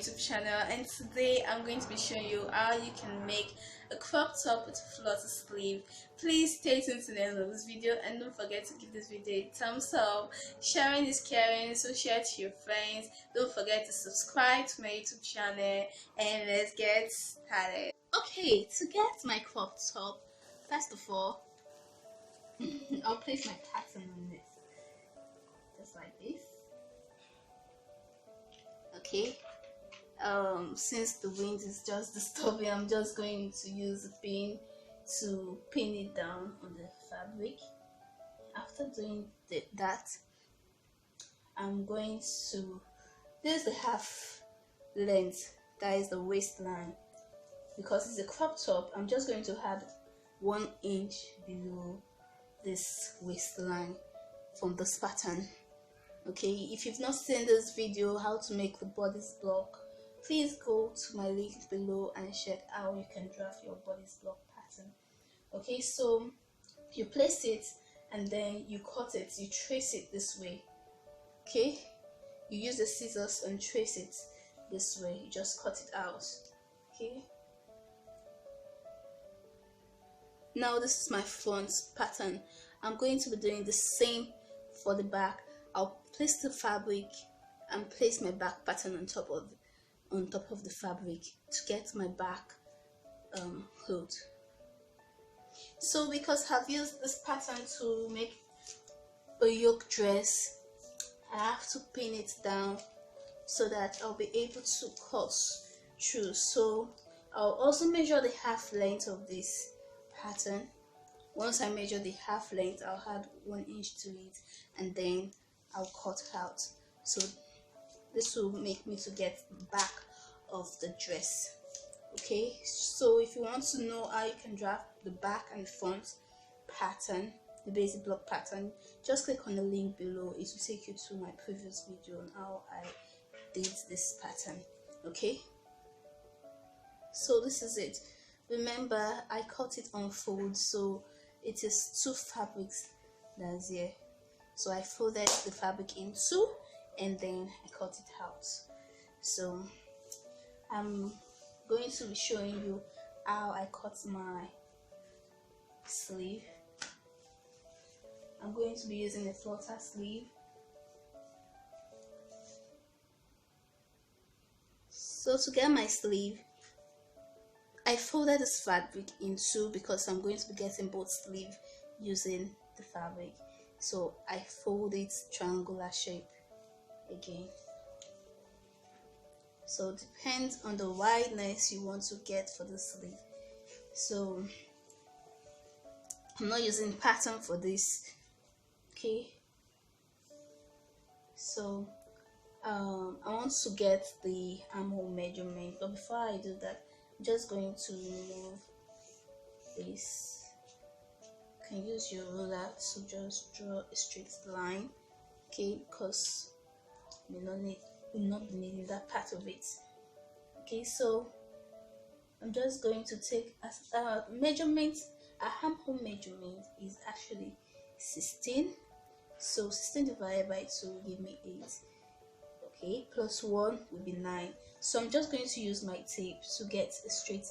YouTube channel, and today I'm going to be showing you how you can make a crop top with flutter sleeve. Please stay tuned to the end of this video and don't forget to give this video a thumbs up. Sharing is caring, so share to your friends. Don't forget to subscribe to my YouTube channel, and let's get started. Okay, to get my crop top, first of all I'll place my pattern on this just like this. Okay, since the wind is just disturbing, I'm just going to use a pin to pin it down on the fabric. After doing that, I'm going to, this is the half length, that is the waistline. Because it's a crop top, I'm just going to add 1 inch below this waistline from this pattern. Okay, if you've not seen this video how to make the bodice block, please go to my link below and check how you can draft your bodice block pattern. Okay, so you place it and then you cut it, you trace it this way. Okay, you use the scissors and trace it this way, you just cut it out. Okay, now this is my front pattern. I'm going to be doing the same for the back. I'll place the fabric and place my back pattern on top of the fabric to get my back cloth. So because I've used this pattern to make a yoke dress, I have to pin it down so that I'll be able to cut through. So I'll also measure the half length of this pattern. Once I measure the half length, I'll add 1 inch to it and then I'll cut out. So this will make me to get the back of the dress. Okay, so if you want to know how you can draft the back and front pattern, the basic block pattern, just click on the link below. It will take you to my previous video on how I did this pattern. Okay, so this is it. Remember, I cut it on fold, so it is 2 fabrics that's here. So I folded the fabric in 2 and then I cut it out. So I'm going to be showing you how I cut my sleeve. I'm going to be using a flutter sleeve. So to get my sleeve, I folded this fabric in 2 because I'm going to be getting both sleeve using the fabric. So I fold it triangular shape again. So it depends on the wideness you want to get for the sleeve. So I'm not using pattern for this. Okay, so I want to get the armhole measurement, but before I do that, I'm just going to remove this. You can use your ruler to just draw a straight line, okay, because we'll not be needing that part of it. Okay, so I'm just going to take a measurement. A armhole measurement is actually 16, so 16 divided by 2 will give me 8. Okay, plus 1 will be 9. So I'm just going to use my tape to get a straight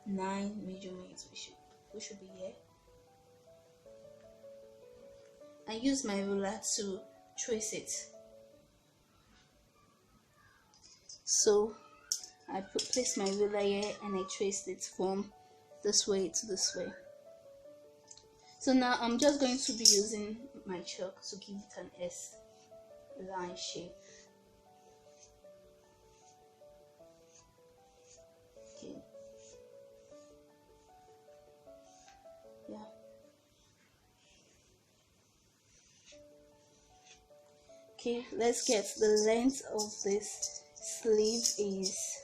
9 measurements, which should be here. I use my ruler to trace it. So I place my ruler here and I traced it from this way to this way. So now I'm just going to be using my chalk to give it an S line shape. Okay. Yeah. Okay, let's get the length of this sleeve is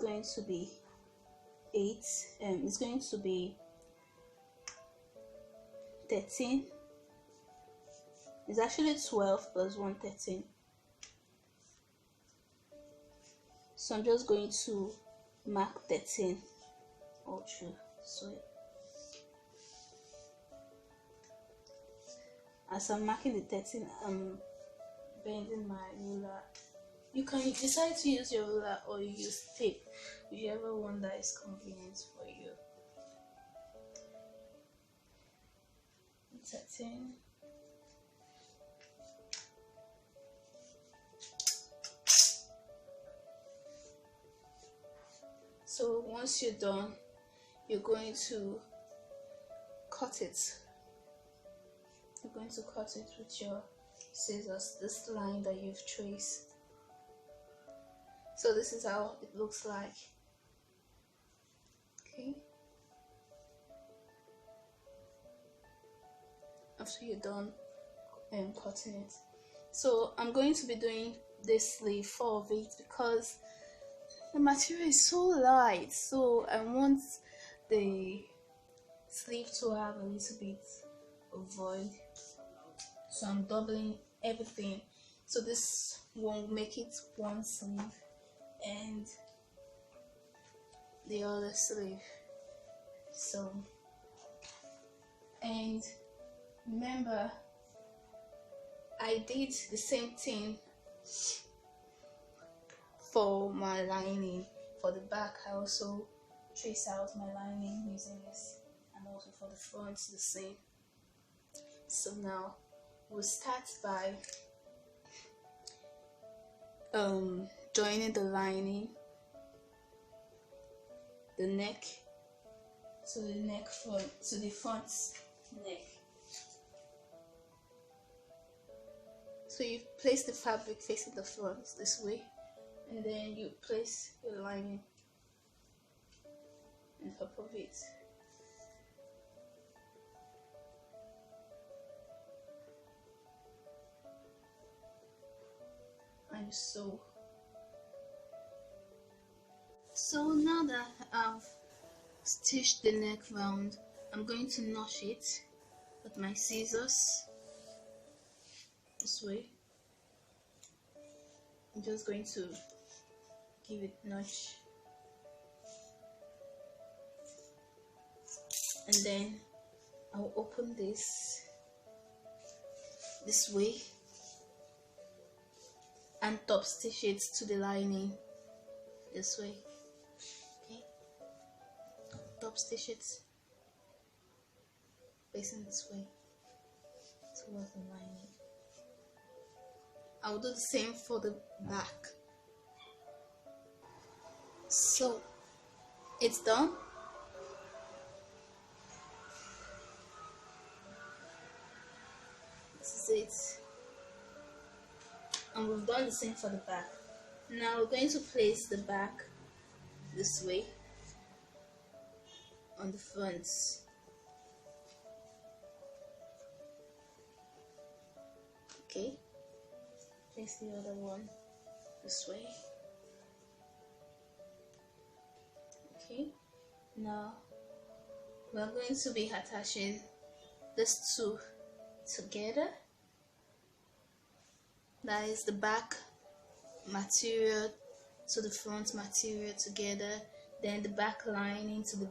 going to be 8, it's going to be 13. It's actually 12 plus 1, 13. So I'm just going to mark 13 all through. So As I'm marking the 13, I'm bending my ruler. You can decide to use your ruler or you use tape, whichever one that is convenient for you. 13. So once you're done, you're going to cut it. You're going to cut it with your scissors, this line that you've traced. So this is how it looks like. Okay. After you're done cutting it, so I'm going to be doing this sleeve, 4 of it, because the material is so light, so I want the sleeve to have a little bit of void, so I'm doubling everything. So this won't make it one sleeve and the other sleeve. So, and remember, I did the same thing for my lining. For the back, I also trace out my lining using this, and also for the front the same. So now we'll start by joining the lining, the neck to the neck front, to the front neck. So you place the fabric facing the front this way, and then you place your lining on top of it. And sew. So now that I've stitched the neck round, I'm going to notch it with my scissors this way. I'm just going to give it a notch, and then I'll open this way and top stitch it to the lining this way. Okay, top stitch it facing this way towards the lining. I will do the same for the back. So it's done. This is it. And we've done the same for the back. Now we're going to place the back this way on the front. Okay, place the other one this way. Okay, now we're going to be attaching these two together. That is the back material to the front material together, then the back lining to the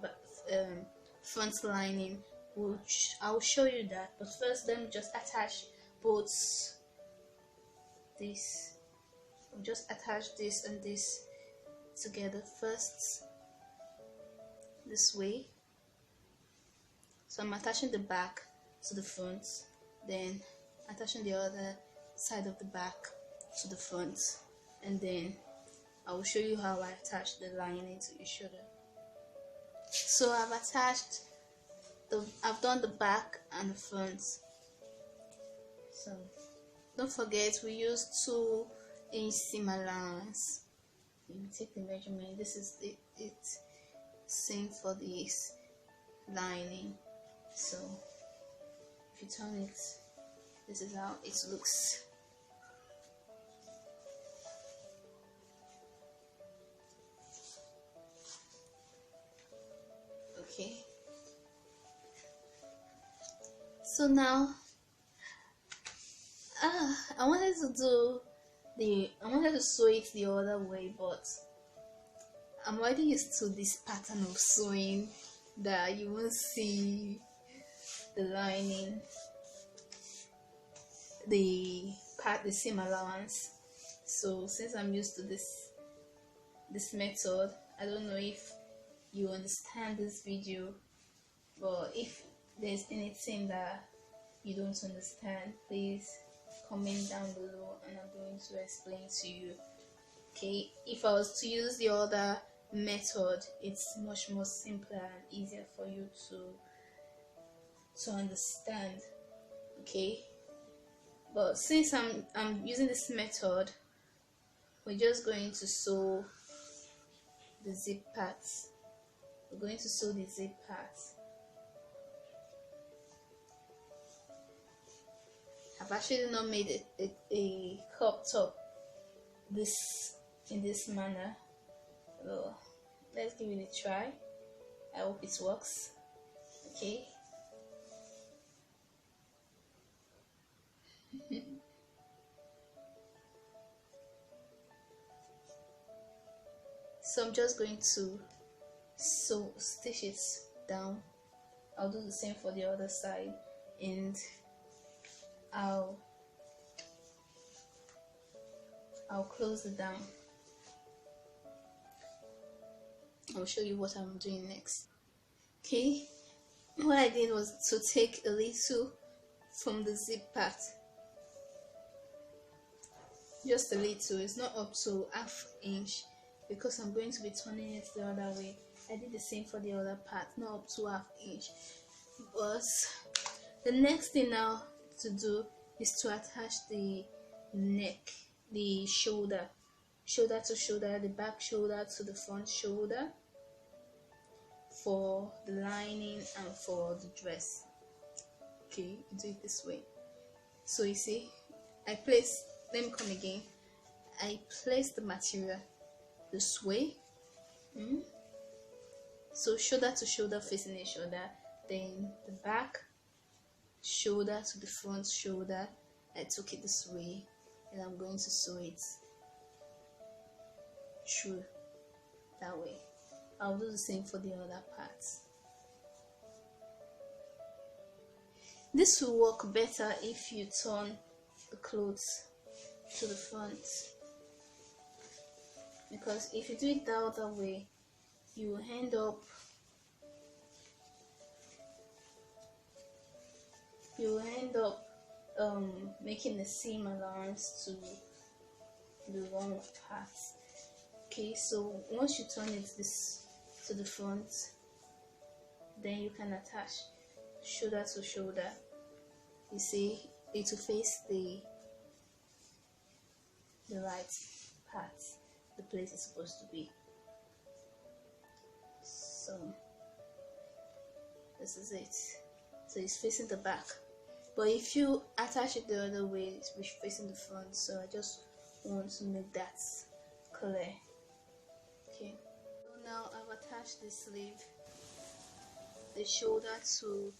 front lining, which I'll show you that. But first, let me just attach both this. I'll just attach this and this together first, this way. So I'm attaching the back to the front, then attaching the other side of the back to the front, and then I will show you how I attach the lining to each other. So I've done the back and the front. So don't forget, we use 2-inch seam allowance. You take the measurement. This is it same for this lining. So if you turn it, this is how it looks. Okay, so now I wanted to sew it the other way, but I'm already used to this pattern of sewing that you won't see the lining. the seam allowance. So since I'm used to this method, I don't know if you understand this video, but if there's anything that you don't understand, please comment down below and I'm going to explain to you. Okay, if I was to use the other method, it's much more simpler and easier for you to understand. Okay, but since I'm using this method, we're just going to sew the zip parts. We're going to sew the zip parts. I've actually not made a crop top in this manner. So let's give it a try. I hope it works. Okay. So I'm just going to stitch it down. I'll do the same for the other side, and I'll close it down. I'll show you what I'm doing next. Okay, what I did was to take a little from the zip part, just a little. It's not up to ½ inch because I'm going to be turning it the other way. I did the same for the other part, not up to ½ inch. But the next thing now to do is to attach the neck, the shoulder to shoulder, the back shoulder to the front shoulder for the lining and for the dress. Okay, do it this way. So you see, let me come again. I place the material this way. So shoulder to shoulder facing each other, then the back shoulder to the front shoulder. I took it this way and I'm going to sew it through that way. I'll do the same for the other parts. This will work better if you turn the clothes to the front, because if you do it the other way, you will end up making the seam allowance to the wrong parts. Okay, so once you turn it to the front, then you can attach shoulder to shoulder. You see, it will face the right part, the place it's supposed to be. So this is it. So it's facing the back, but if you attach it the other way, it's facing the front. So I just want to make that clear. Okay, so now I've attached the sleeve, the shoulder to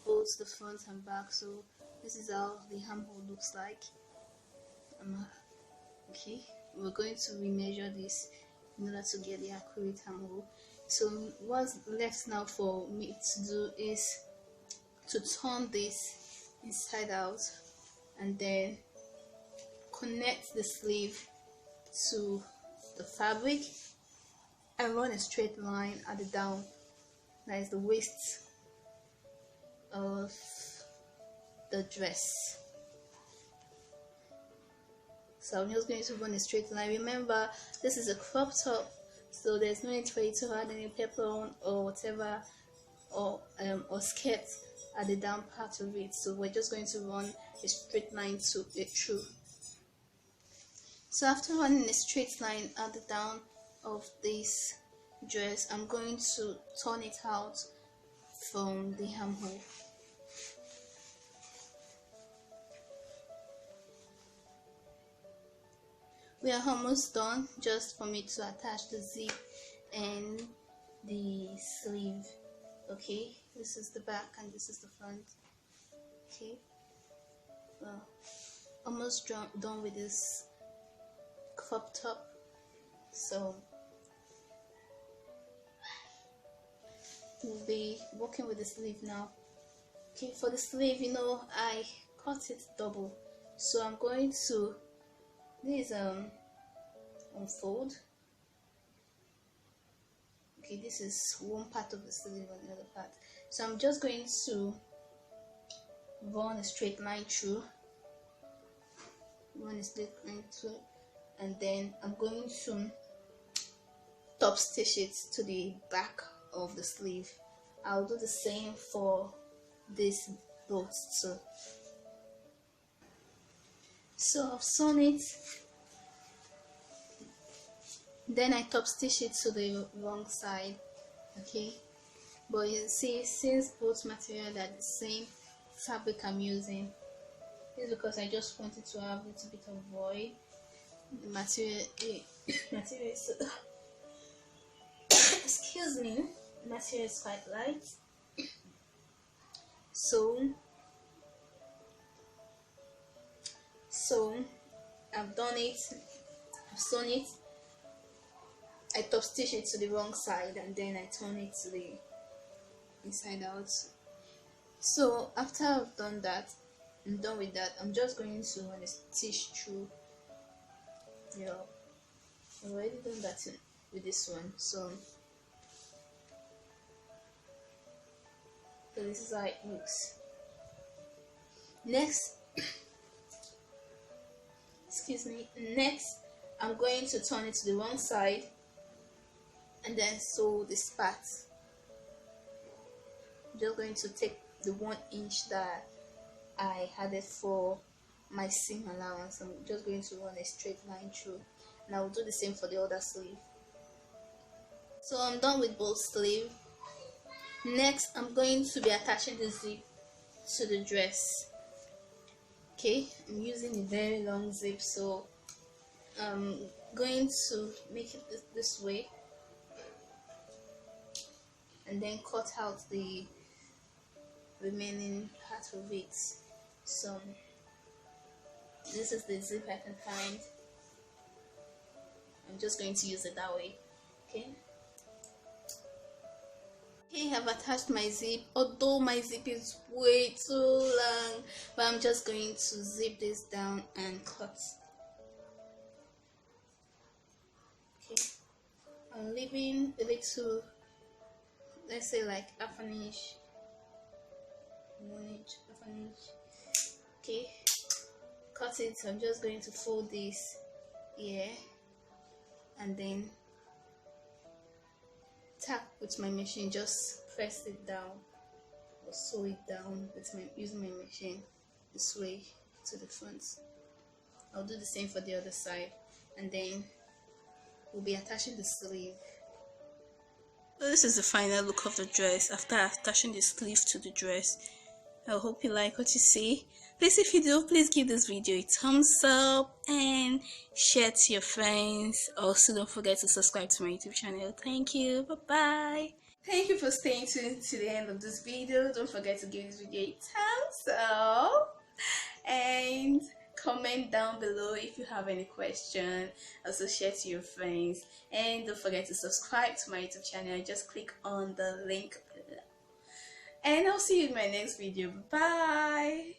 both the front and back. So this is how the armhole looks like. Okay, we're going to remeasure this in order to get the accurate armhole. So what's left now for me to do is to turn this inside out and then connect the sleeve to the fabric and run a straight line at the down, that is the waist of the dress. So I'm just going to run a straight line. Remember, this is a crop top, so there's no need for you to add any pepperoni or whatever, or skirt at the down part of it. So we're just going to run a straight line to it through. So after running a straight line at the down of this dress, I'm going to turn it out from the armhole. We are almost done, just for me to attach the zip and the sleeve. Okay, this is the back and this is the front. Okay, well, almost done with this crop top. So we'll be working with the sleeve now. Okay, for the sleeve, I cut it double So I'm going to this unfold. Okay, this is one part of the sleeve and the other part. So I'm just going to run a straight line through, and then I'm going to top stitch it to the back of the sleeve. I'll do the same for this both too. So I've sewn it, then I top stitch it to the wrong side. Okay, but you see, since both material are the same fabric I'm using, it's because I just wanted to have a little bit of void. The material is excuse me, the material is quite light, so I've done it, I've sewn it, I top stitch it to the wrong side, and then I turn it to the inside out. So after I've done that, I'm done with that, I'm just going to run a stitch through. Yeah, I've already done that with this one, so this is how it looks. Next excuse me, next I'm going to turn it to the wrong side and then sew this part. I'm just going to take the 1 inch that I added for my seam allowance. I'm just going to run a straight line through, and I will do the same for the other sleeve. So I'm done with both sleeves. Next I'm going to be attaching the zip to the dress. Okay, I'm using a very long zip, so I'm going to make it this way and then cut out the remaining part of it. So this is the zip I can find. I'm just going to use it that way. Okay, I've attached my zip, although my zip is way too long, but I'm just going to zip this down and cut. Okay, I'm leaving a little, let's say like half an inch, 1 inch, half an inch. Okay, cut it. I'm just going to fold this here and then tap with my machine, just press it down or sew it down with using my machine this way to the front. I'll do the same for the other side, and then we'll be attaching the sleeve. So this is the final look of the dress after attaching the sleeve to the dress. I hope you like what you see. Please, if you do, please give this video a thumbs up and share to your friends. Also, don't forget to subscribe to my YouTube channel. Thank you. Bye bye. Thank you for staying tuned to the end of this video. Don't forget to give this video a thumbs up and comment down below if you have any question. Also share to your friends, and don't forget to subscribe to my YouTube channel. Just click on the link below, and I'll see you in my next video. Bye.